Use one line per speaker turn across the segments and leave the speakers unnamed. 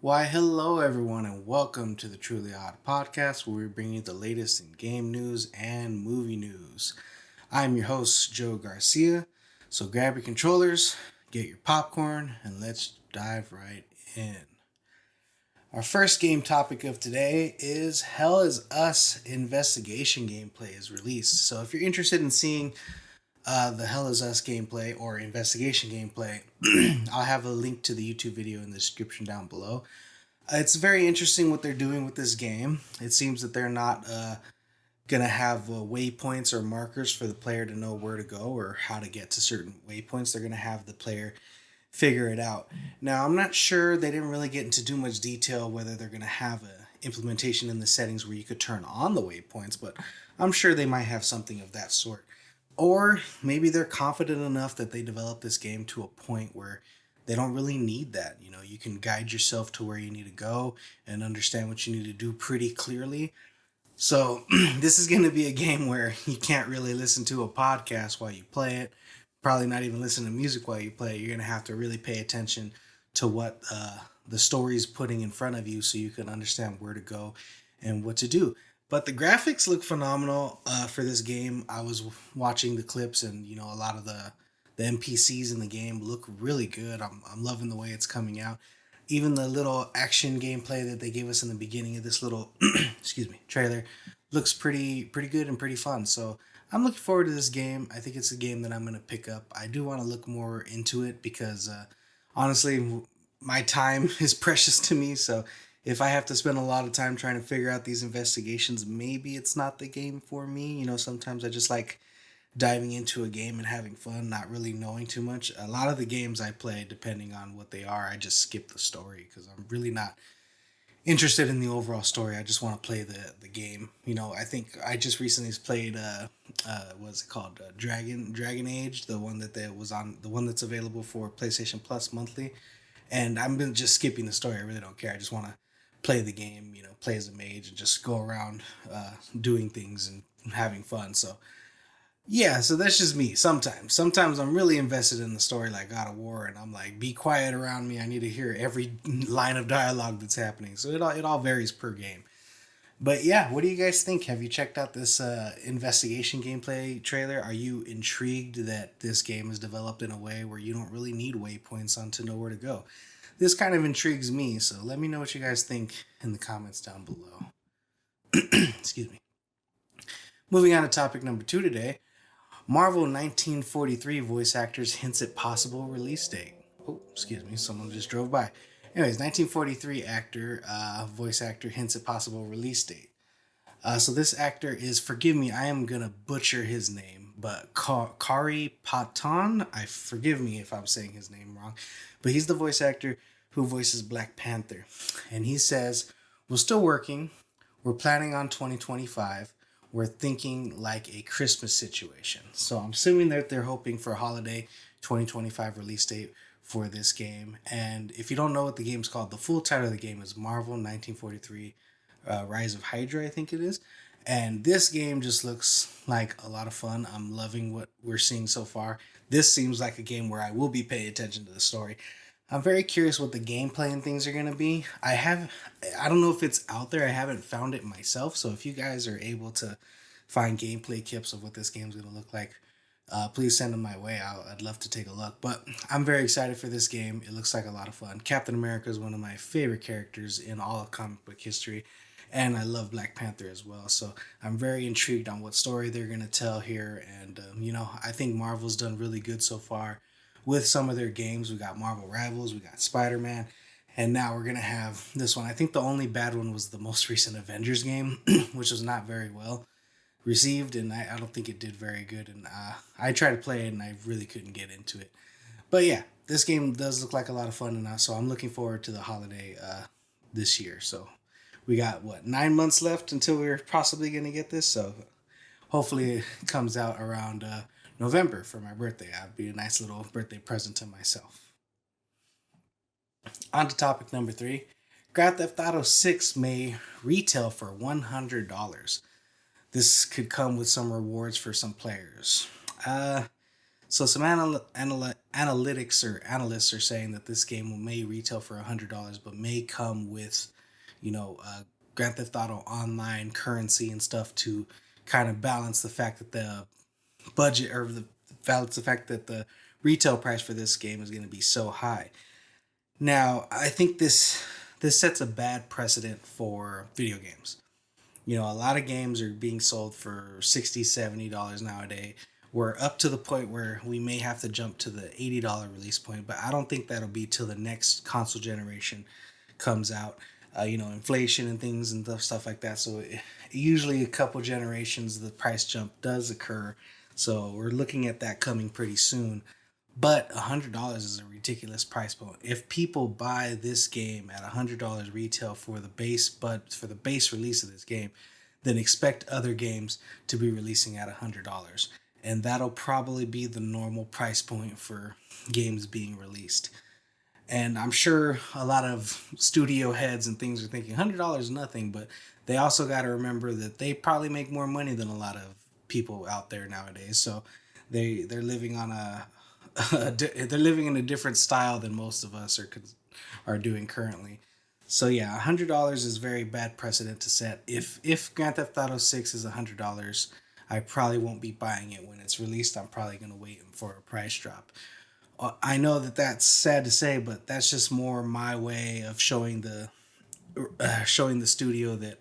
Why, hello everyone, and welcome to the Truly Odd podcast, where we bring you the latest in game news and movie news. I'm your host, Joe Garcia. So grab your controllers, get your popcorn, and let's dive right in. Our first game topic of today is Hell is Us investigation gameplay is released. So if you're interested in seeing the Hell is Us gameplay or investigation gameplay, I'll have a link to the YouTube video in the description down below. It's very interesting what they're doing with this game. It seems that they're not going to have waypoints or markers for the player to know where to go or how to get to certain waypoints. They're going to have the player figure it out. Now, I'm not sure, they didn't really get into too much detail whether they're going to have a implementation in the settings where you could turn on the waypoints, but I'm sure they might have something of that sort. Or maybe they're confident enough that they developed this game to a point where they don't really need that. You know, you can guide yourself to where you need to go and understand what you need to do pretty clearly. So this is going to be a game where you can't really listen to a podcast while you play it. Probably not even listen to music while you play it. You're going to have to really pay attention to what the story's putting in front of you so you can understand where to go and what to do. But the graphics look phenomenal for this game. I was watching the clips, and a lot of the NPCs in the game look really good. I'm loving the way it's coming out. Even the little action gameplay that they gave us in the beginning of this little trailer looks pretty good and pretty fun. So I'm looking forward to this game. I think it's a game that I'm going to pick up. I do want to look more into it because honestly, my time is precious to me. So if I have to spend a lot of time trying to figure out these investigations, maybe it's not the game for me. Sometimes I just like diving into a game and having fun, not really knowing too much. A lot of the games I play, depending on what they are, I just skip the story because I'm really not interested in the overall story. I just want to play the game. I think I just recently played what's it called, Dragon Age, the one that was on, the one that's available for PlayStation Plus monthly, and I'm just skipping the story. I really don't care. I just want to play the game. Play as a mage and just go around doing things and having fun. So yeah, so that's just me. Sometimes I'm really invested in the story, like God of War, and I'm like, be quiet around me. I need to hear every line of dialogue that's happening. So it all varies per game. But yeah, what do you guys think? Have you checked out this investigation gameplay trailer? Are you intrigued that this game is developed in a way where you don't really need waypoints on to know where to go? This kind of intrigues me, so let me know what you guys think in the comments down below. Excuse me. Moving on to topic number 2 today. Marvel 1943 voice actors hints at possible release date. Oh, excuse me, someone just drove by. Anyways, 1943 voice actor hints at possible release date. So this actor is, forgive me, I am gonna butcher his name, but Khary Payton. Forgive me if I'm saying his name wrong, but he's the voice actor who voices Black Panther, and he says, "We're still working. We're planning on 2025. We're thinking like a Christmas situation." So I'm assuming that they're hoping for a holiday 2025 release date for this game. And if you don't know what the game's called, the full title of the game is Marvel 1943 Rise of Hydra, I think it is. And this game just looks like a lot of fun. I'm loving what we're seeing so far. This seems like a game where I will be paying attention to the story. I'm very curious what the gameplay and things are going to be. I don't know if it's out there. I haven't found it myself. So if you guys are able to find gameplay clips of what this game's going to look like, please send them my way. I'd love to take a look. But I'm very excited for this game. It looks like a lot of fun. Captain America is one of my favorite characters in all of comic book history. And I love Black Panther as well. So I'm very intrigued on what story they're going to tell here. And, I think Marvel's done really good so far with some of their games. We got Marvel Rivals, we got Spider-Man, and now we're going to have this one. I think the only bad one was the most recent Avengers game, which was not very well received, and I don't think it did very good. And I tried to play it, and I really couldn't get into it. But yeah, this game does look like a lot of fun, and so I'm looking forward to the holiday this year. So we got, 9 months left until we're possibly going to get this, so hopefully it comes out around November for my birthday. That'd be a nice little birthday present to myself. On to topic number 3. Grand Theft Auto 6 may retail for $100. This could come with some rewards for some players. So some analytics or analysts are saying that this game may retail for $100, but may come with, Grand Theft Auto Online currency and stuff to kind of balance the fact that the budget or the balance the fact that the retail price for this game is going to be so high. Now, I think this sets a bad precedent for video games. A lot of games are being sold for $60, $70 nowadays. We're up to the point where we may have to jump to the $80 release point, but I don't think that'll be till the next console generation comes out. Inflation and things and stuff like that. So usually a couple generations, the price jump does occur. So we're looking at that coming pretty soon. But $100 is a ridiculous price point. If people buy this game at $100 retail for the base, but for the base release of this game, then expect other games to be releasing at $100, and that'll probably be the normal price point for games being released. And I'm sure a lot of studio heads and things are thinking $100 is nothing, but they also got to remember that they probably make more money than a lot of people out there nowadays. So they're living on they're living in a different style than most of us are doing currently. So yeah, $100 is very bad precedent to set. If Grand Theft Auto 6 is $100, I probably won't be buying it when it's released. I'm probably gonna wait for a price drop. I know that that's sad to say, but that's just more my way of showing the studio that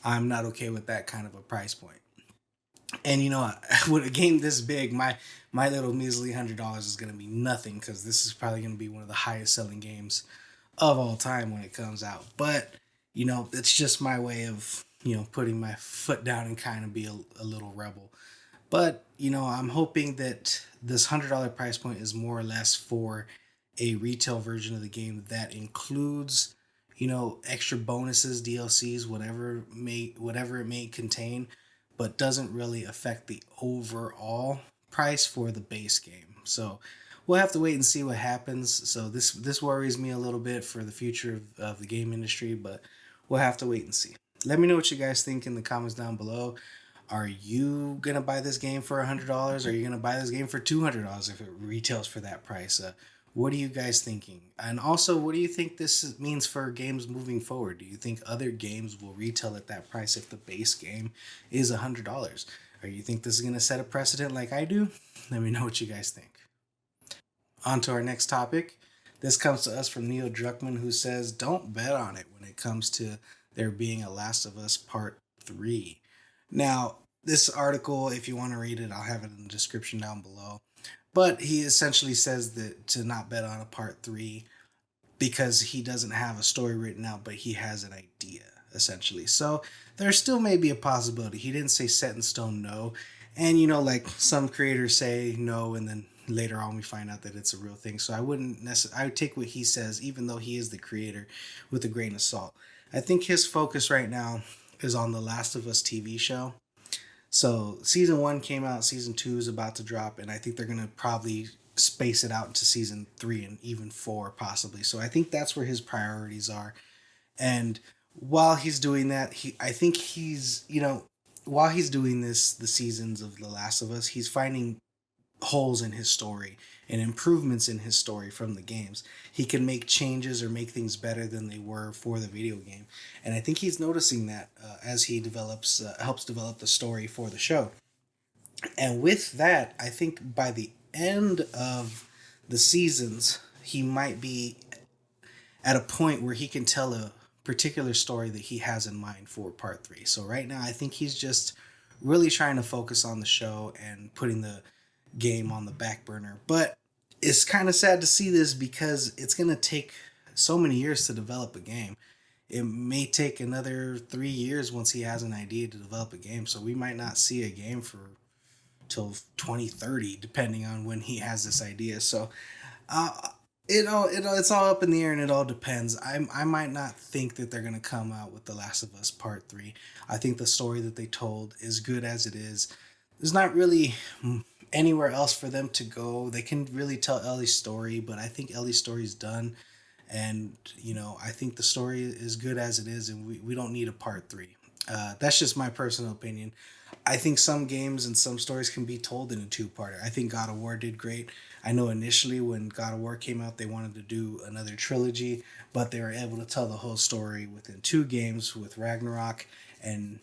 I'm not okay with that kind of a price point. And with a game this big, my little measly $100 is gonna be nothing because this is probably gonna be one of the highest selling games of all time when it comes out. But it's just my way of putting my foot down and kind of be a little rebel. But I'm hoping that this $100 price point is more or less for a retail version of the game that includes extra bonuses, DLCs, whatever it may contain, but doesn't really affect the overall price for the base game. So we'll have to wait and see what happens. So this worries me a little bit for the future of the game industry, but we'll have to wait and see. Let me know what you guys think in the comments down below. Are you gonna buy this game for $100? Are you gonna buy this game for $200 if it retails for that price? What are you guys thinking? And also, what do you think this means for games moving forward? Do you think other games will retail at that price if the base game is $100? Or you think this is gonna set a precedent like I do? Let me know what you guys think. On to our next topic. This comes to us from Neil Druckmann, who says, "Don't bet on it when it comes to there being a Last of Us Part 3. Now, this article, if you want to read it, I'll have it in the description down below. But he essentially says that to not bet on a part 3 because he doesn't have a story written out, but he has an idea, essentially. So there still may be a possibility. He didn't say set in stone no. And, like some creators say no, and then later on we find out that it's a real thing. So I would take what he says, even though he is the creator, with a grain of salt. I think his focus right now is on the Last of Us TV show. So season 1 came out, season 2 is about to drop, and I think they're going to probably space it out into season 3 and even 4 possibly. So I think that's where his priorities are. And while he's doing that, while he's doing this, the seasons of The Last of Us, he's finding holes in his story and improvements in his story from the games. He can make changes or make things better than they were for the video game. And I think he's noticing that as he helps develop the story for the show. And with that, I think by the end of the seasons, he might be at a point where he can tell a particular story that he has in mind for part 3. So right now, I think he's just really trying to focus on the show and putting the game on the back burner. But it's kind of sad to see this because it's going to take so many years to develop a game. It may take another 3 years once he has an idea to develop a game. So we might not see a game for till 2030, depending on when he has this idea. So it's all up in the air, and it all depends. I might not think that they're going to come out with The Last of Us Part 3. I think the story that they told is good as it is. There's not really anywhere else for them to go. They can really tell Ellie's story, but I think Ellie's story is done. And, I think the story is good as it is, and we don't need a part 3. That's just my personal opinion. I think some games and some stories can be told in a two-parter. I think God of War did great. I know initially when God of War came out, they wanted to do another trilogy, but they were able to tell the whole story within two games with Ragnarok. And,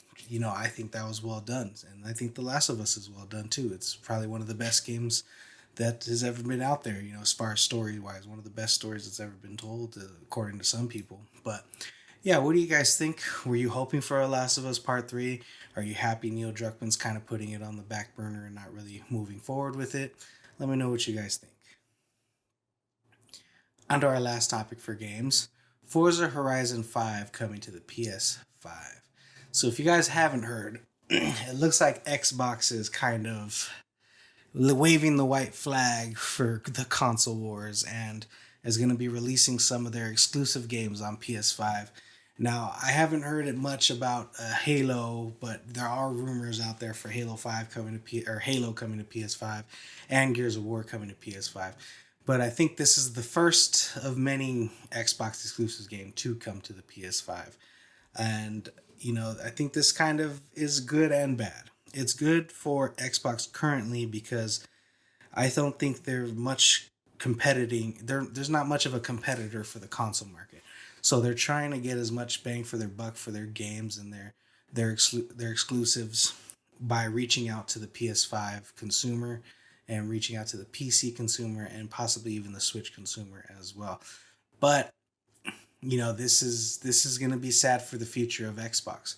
I think that was well done. And I think The Last of Us is well done too. It's probably one of the best games that has ever been out there, as far as story wise, one of the best stories that's ever been told, according to some people. But yeah, what do you guys think? Were you hoping for a Last of Us Part 3? Are you happy Neil Druckmann's kind of putting it on the back burner and not really moving forward with it? Let me know what you guys think. On to our last topic for games, Forza Horizon 5 coming to the PS5. So if you guys haven't heard, it looks like Xbox is kind of waving the white flag for the console wars and is going to be releasing some of their exclusive games on PS5. Now, I haven't heard it much about Halo, but there are rumors out there for Halo 5 coming to or Halo coming to PS5 and Gears of War coming to PS5. But I think this is the first of many Xbox exclusive game to come to the PS5. And, I think this kind of is good and bad. It's good for Xbox currently because I don't think there's much competing. There's not much of a competitor for the console market. So they're trying to get as much bang for their buck for their games and their exclusives by reaching out to the PS5 consumer and reaching out to the PC consumer and possibly even the Switch consumer as well. But this is going to be sad for the future of Xbox.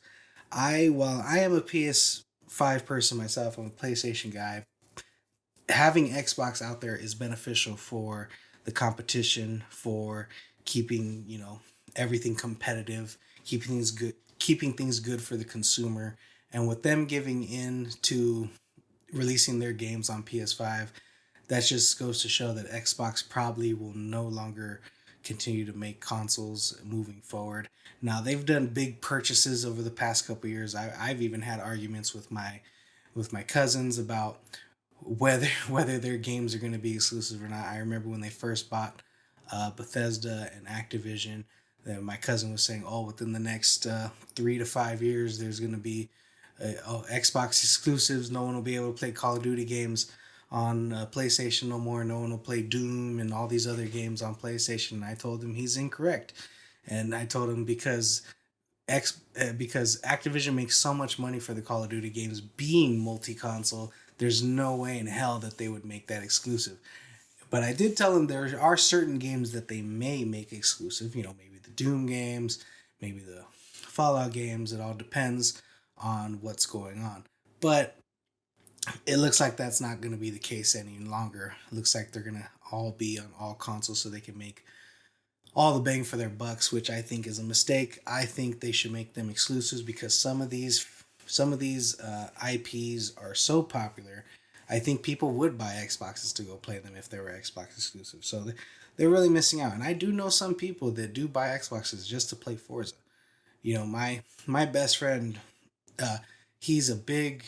While I am a PS5 person myself, I'm a PlayStation guy. Having Xbox out there is beneficial for the competition, for keeping everything competitive, keeping things good for the consumer, and with them giving in to releasing their games on PS5, that just goes to show that Xbox probably will no longer continue to make consoles moving forward. Now they've done big purchases over the past couple years. I've even had arguments with my cousins about whether their games are going to be exclusive or not. I remember when they first bought Bethesda and Activision, that my cousin was saying, "Oh, within the next 3 to 5 years, there's going to be Xbox exclusives. No one will be able to play Call of Duty games on PlayStation no more. No one will play Doom and all these other games on PlayStation." And I told him he's incorrect, and I told him because Activision makes so much money for the Call of Duty games being multi-console, there's no way in hell that they would make that exclusive. But I did tell them there are certain games that they may make exclusive. Maybe the Doom games, maybe the Fallout games. It all depends on what's going on. But it looks like that's not going to be the case any longer. It looks like they're going to all be on all consoles so they can make all the bang for their bucks, which I think is a mistake. I think they should make them exclusives because some of these IPs are so popular. I think people would buy Xboxes to go play them if they were Xbox exclusive. So they're really missing out. And I do know some people that do buy Xboxes just to play Forza. My best friend, uh, he's a big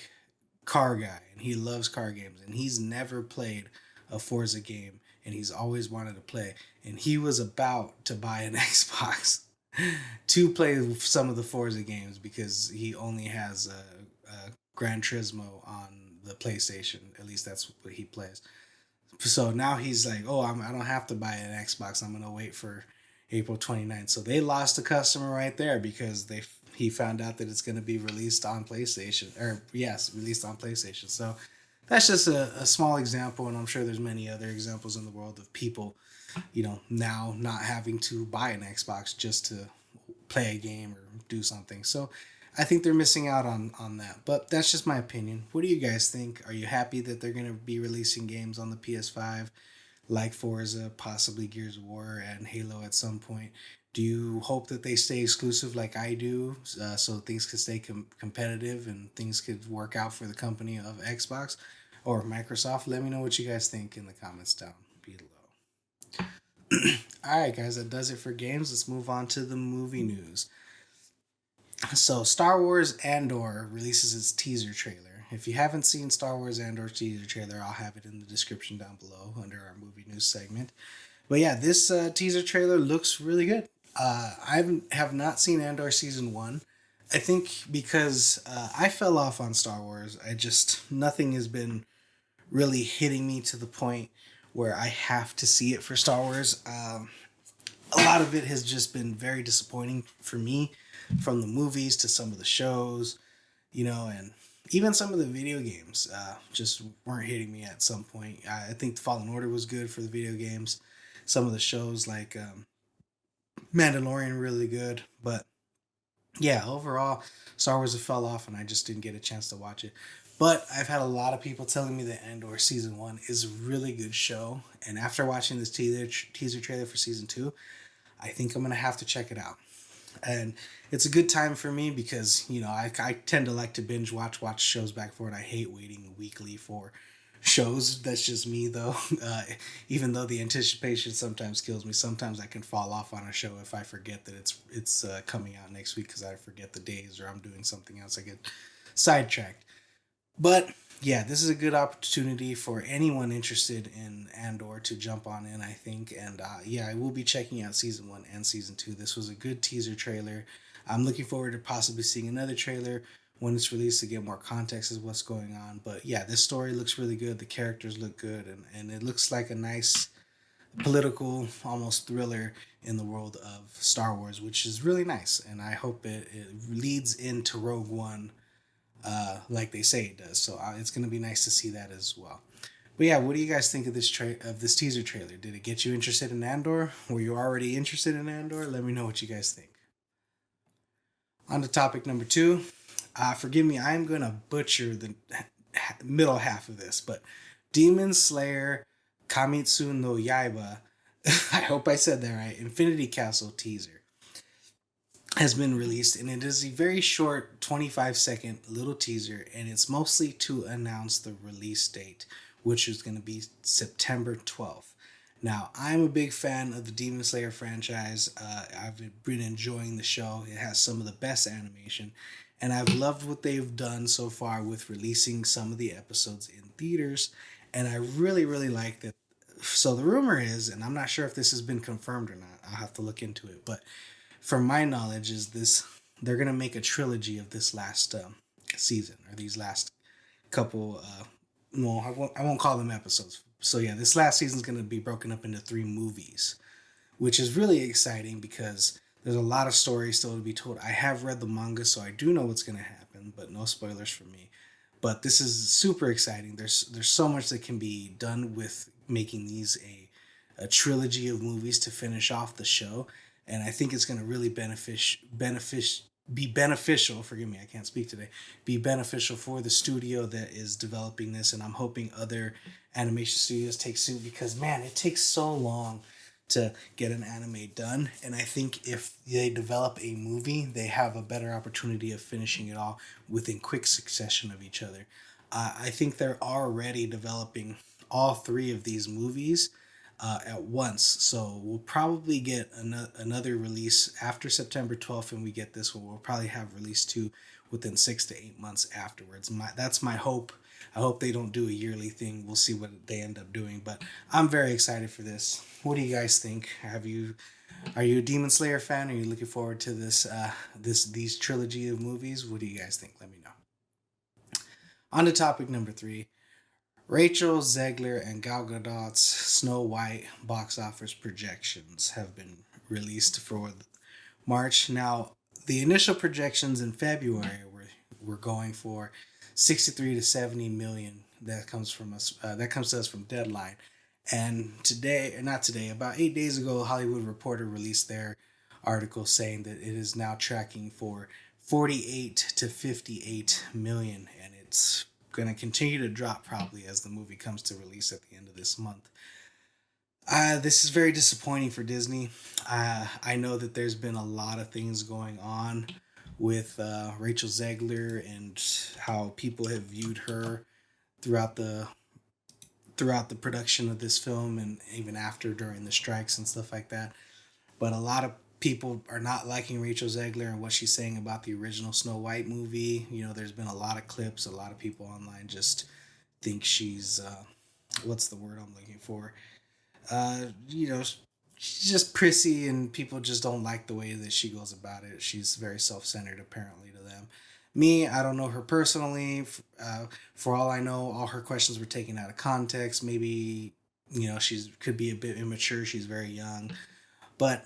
car guy and he loves car games and he's never played a Forza game and he's always wanted to play. And he was about to buy an Xbox to play some of the Forza games because he only has a Gran Turismo on the PlayStation. At least that's what he plays. So now he's like, oh, I don't have to buy an Xbox. I'm going to wait for April 29th. So they lost a customer right there because he found out that it's going to be released on PlayStation. Or, yes, released on PlayStation. So that's just a small example, and I'm sure there's many other examples in the world of people, now not having to buy an Xbox just to play a game or do something. So I think they're missing out on that. But that's just my opinion. What do you guys think? Are you happy that they're going to be releasing games on the PS5 like Forza, possibly Gears of War, and Halo at some point? Do you hope that they stay exclusive like I do so things could stay competitive and things could work out for the company of Xbox or Microsoft? Let me know what you guys think in the comments down below. All right, guys, that does it for games. Let's move on to the movie news. So, Star Wars Andor releases its teaser trailer. If you haven't seen Star Wars Andor teaser trailer, I'll have it in the description down below under our movie news segment. But yeah, this teaser trailer looks really good. I have not seen Andor season 1. I think because I fell off on Star Wars. I just nothing has been really hitting me to the point where I have to see it for Star Wars. A lot of it has just been very disappointing for me, from the movies to some of the shows, and even some of the video games just weren't hitting me at some point. I think Fallen Order was good for the video games. Some of the shows like Mandalorian really good, but yeah, overall, Star Wars fell off, and I just didn't get a chance to watch it. But I've had a lot of people telling me that Andor season one is a really good show, and after watching this teaser trailer for season two, I think I'm gonna have to check it out. And it's a good time for me because I tend to like to binge watch shows back forward. I hate waiting weekly for shows. That's just me though. Even though the anticipation sometimes kills me, sometimes I can fall off on a show if I forget that it's coming out next week because I forget the days or I'm doing something else. I get sidetracked. But yeah, this is a good opportunity for anyone interested in Andor to jump on in, I think. And yeah, I will be checking out season one and season two. This was a good teaser trailer. I'm looking forward to possibly seeing another trailer when it's released to get more context of what's going on. But yeah, this story looks really good. The characters look good, and it looks like a nice political, almost thriller in the world of Star Wars, which is really nice. And I hope it leads into Rogue One like they say it does. So it's going to be nice to see that as well. But yeah, what do you guys think of this teaser trailer? Did it get you interested in Andor? Were you already interested in Andor? Let me know what you guys think. On to topic number two. Forgive me, I'm going to butcher the middle half of this, but Demon Slayer Kimetsu no Yaiba, I hope I said that right, Infinity Castle teaser has been released, and it is a very short 25-second little teaser, and it's mostly to announce the release date, which is going to be September 12th. Now, I'm a big fan of the Demon Slayer franchise. I've been enjoying the show. It has some of the best animation, and I've loved what they've done so far with releasing some of the episodes in theaters, and I really, really like that. So the rumor is, and I'm not sure if this has been confirmed or not, I'll have to look into it, but from my knowledge, is this they're gonna make a trilogy of this last season, or these last couple. Well, I won't call them episodes. So yeah, this last season is gonna be broken up into three movies, which is really exciting because there's a lot of stories still to be told. I have read the manga, so I do know what's gonna happen, but no spoilers for me. But this is super exciting. There's so much that can be done with making these a trilogy of movies to finish off the show, and I think it's going to really be beneficial. Forgive me, I can't speak today. Be beneficial for the studio that is developing this, and I'm hoping other animation studios take suit because man, it takes so long to get an anime done, and I think if they develop a movie, they have a better opportunity of finishing it all within quick succession of each other. I think they're already developing all three of these movies at once. So we'll probably get another release after September 12th, and we get this one. We'll probably have release two within 6 to 8 months afterwards. That's my hope. I hope they don't do a yearly thing. We'll see what they end up doing, but I'm very excited for this. What do you guys think? Are you a Demon Slayer fan? Are you looking forward to these trilogy of movies? What do you guys think? Let me know. On to topic number three. Rachel Zegler and Gal Gadot's Snow White box office projections have been released for March. Now, the initial projections in February were going for 63 to 70 million. That comes from us. That comes to us from Deadline. And today, or not today, about 8 days ago, Hollywood Reporter released their article saying that it is now tracking for 48 to 58 million, and it's going to continue to drop probably as the movie comes to release at the end of this month. This is very disappointing for Disney. I know that there's been a lot of things going on with Rachel Zegler and how people have viewed her throughout the throughout the production of this film and even after during the strikes and stuff like that. But a lot of people are not liking Rachel Zegler and what she's saying about the original Snow White movie. There's been a lot of clips. A lot of people online just think she's what's the word I'm looking for? Uh, you know, she's just prissy, and people just don't like the way that she goes about it. She's very self-centered, apparently, to them. Me, I don't know her personally. For all I know, all her questions were taken out of context. Maybe she's could be a bit immature. She's very young, but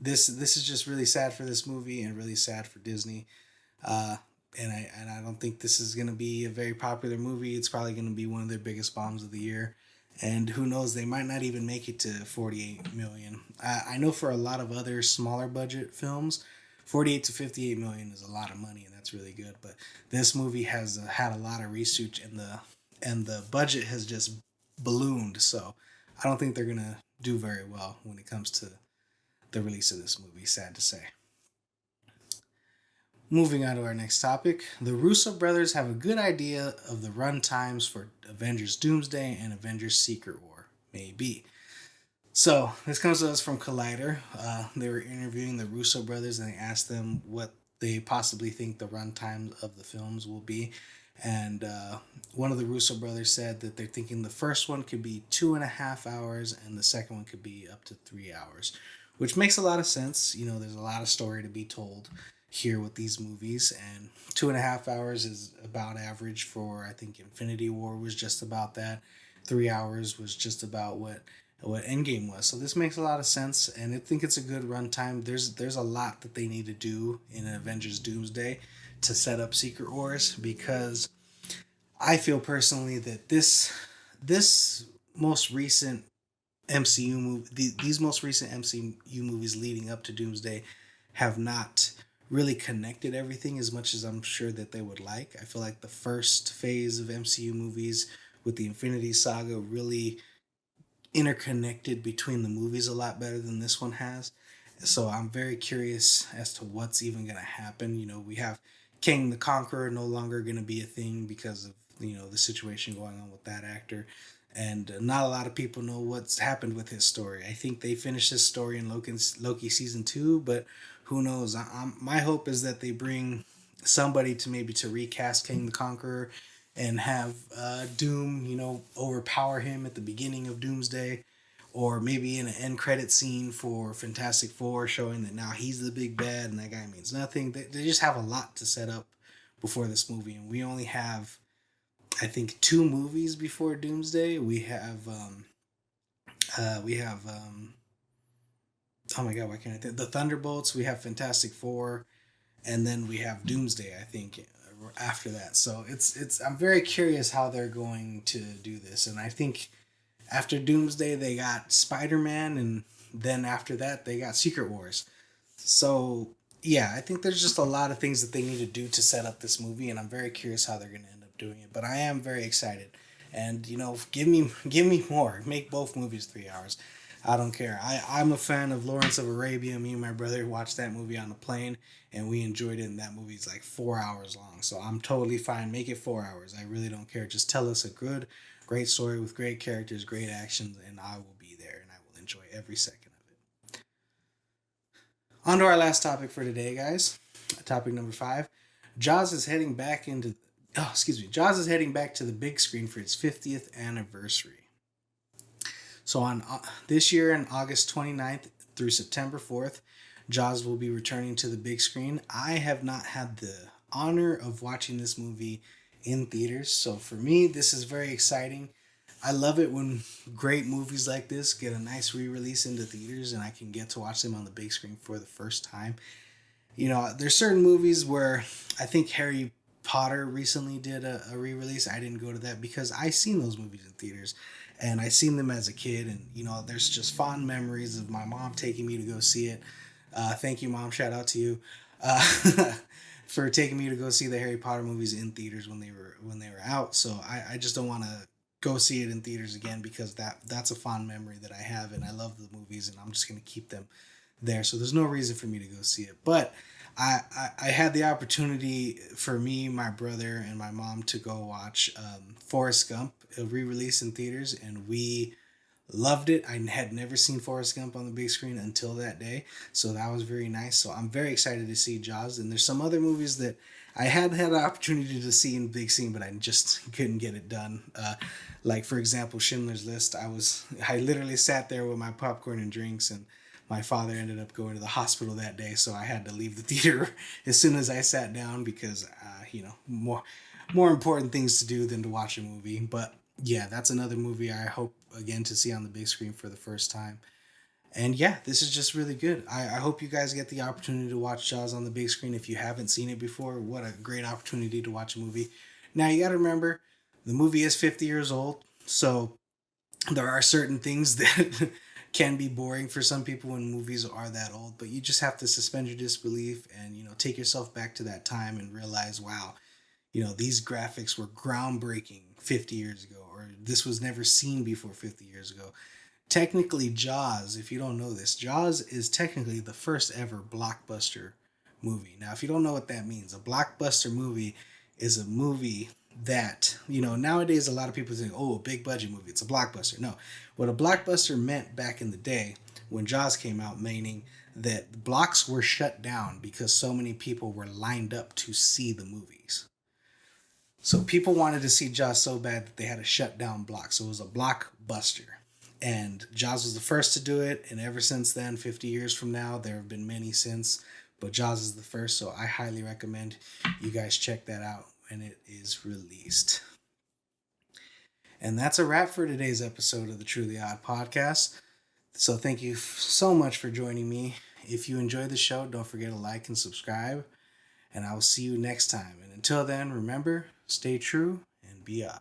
this is just really sad for this movie and really sad for Disney. Uh, and I don't think this is going to be a very popular movie. It's probably going to be one of their biggest bombs of the year. And who knows, they might not even make it to 48 million. I know for a lot of other smaller budget films, 48 to 58 million is a lot of money, and that's really good. But this movie has had a lot of research, and the budget has just ballooned. So I don't think they're gonna do very well when it comes to the release of this movie. Sad to say. Moving on to our next topic, the Russo brothers have a good idea of the run times for Avengers Doomsday and Avengers Secret War. Maybe. So, this comes to us from Collider. They were interviewing the Russo brothers, and they asked them what they possibly think the runtime of the films will be. And one of the Russo brothers said that they're thinking the first one could be 2.5 hours and the second one could be up to 3 hours, which makes a lot of sense. There's a lot of story to be told here with these movies, and 2.5 hours is about average for, I think, Infinity War was just about that. 3 hours was just about what Endgame was. So this makes a lot of sense, and I think it's a good runtime. There's a lot that they need to do in Avengers Doomsday to set up Secret Wars, because I feel personally that this most recent MCU movie, these most recent MCU movies leading up to Doomsday, have not really connected everything as much as I'm sure that they would like. I feel like the first phase of MCU movies with the Infinity Saga really interconnected between the movies a lot better than this one has. So I'm very curious as to what's even going to happen. We have King the Conqueror no longer going to be a thing because of the situation going on with that actor, and not a lot of people know what's happened with his story. I think they finished his story in Loki season 2, but who knows? My hope is that they bring somebody to maybe to recast King the Conqueror and have Doom, overpower him at the beginning of Doomsday, or maybe in an end credit scene for Fantastic Four, showing that now he's the big bad and that guy means nothing. They just have a lot to set up before this movie, and we only have, I think, 2 movies before Doomsday. We have oh my god, why can't I think? The Thunderbolts. We have Fantastic Four, and then we have Doomsday, I think, after that. So it's I'm very curious how they're going to do this, and I think after Doomsday they got Spider-Man, and then after that they got Secret Wars. So yeah, I think there's just a lot of things that they need to do to set up this movie, and I'm very curious how they're going to end up doing it. But I am very excited, and give me more. Make both movies 3 hours. I don't care. I'm a fan of Lawrence of Arabia. Me and my brother watched that movie on the plane, and we enjoyed it. And that movie's like 4 hours long, so I'm totally fine. Make it 4 hours. I really don't care. Just tell us a good, great story with great characters, great actions, and I will be there, and I will enjoy every second of it. On to our last topic for today, guys. Topic number 5. Jaws is heading back into. Oh, excuse me. Jaws is heading back to the big screen for its 50th anniversary. So on this year, on August 29th through September 4th, Jaws will be returning to the big screen. I have not had the honor of watching this movie in theaters, so for me, this is very exciting. I love it when great movies like this get a nice re-release into theaters, and I can get to watch them on the big screen for the first time. There's certain movies where I think Harry Potter recently did a re-release. I didn't go to that because I seen those movies in theaters, and I seen them as a kid, and there's just fond memories of my mom taking me to go see it. Thank you, Mom. Shout out to you uh, for taking me to go see the Harry Potter movies in theaters when they were out. So I just don't want to go see it in theaters again, because that's a fond memory that I have, and I love the movies, and I'm just gonna keep them there. So there's no reason for me to go see it, but I had the opportunity for me, my brother, and my mom to go watch Forrest Gump, a re-release in theaters, and we Loved it. I had never seen Forrest Gump on the big screen until that day, so that was very nice. So I'm very excited to see Jaws. And there's some other movies that I had had an opportunity to see in big screen, but I just couldn't get it done. Like for example, Schindler's List. I literally sat there with my popcorn and drinks, and my father ended up going to the hospital that day, so I had to leave the theater as soon as I sat down because more important things to do than to watch a movie. But yeah, that's another movie I hope again to see on the big screen for the first time. And yeah, this is just really good. I hope you guys get the opportunity to watch Jaws on the big screen if you haven't seen it before. What a great opportunity to watch a movie. Now, you got to remember, the movie is 50 years old, so there are certain things that can be boring for some people when movies are that old, but you just have to suspend your disbelief and, take yourself back to that time and realize, wow, these graphics were groundbreaking 50 years ago, or this was never seen before 50 years ago. Technically, Jaws, if you don't know this, Jaws is technically the first ever blockbuster movie. Now, if you don't know what that means, a blockbuster movie is a movie that, nowadays a lot of people think, oh, a big budget movie, it's a blockbuster. No, what a blockbuster meant back in the day when Jaws came out, meaning that blocks were shut down because so many people were lined up to see the movies. So people wanted to see Jaws so bad that they had to shut down blocks. So it was a blockbuster. And Jaws was the first to do it. And ever since then, 50 years from now, there have been many since. But Jaws is the first. So I highly recommend you guys check that out when it is released. And that's a wrap for today's episode of the Truly Odd Podcast. So thank you so much for joining me. If you enjoyed the show, don't forget to like and subscribe. And I will see you next time. And until then, remember, stay true and be odd.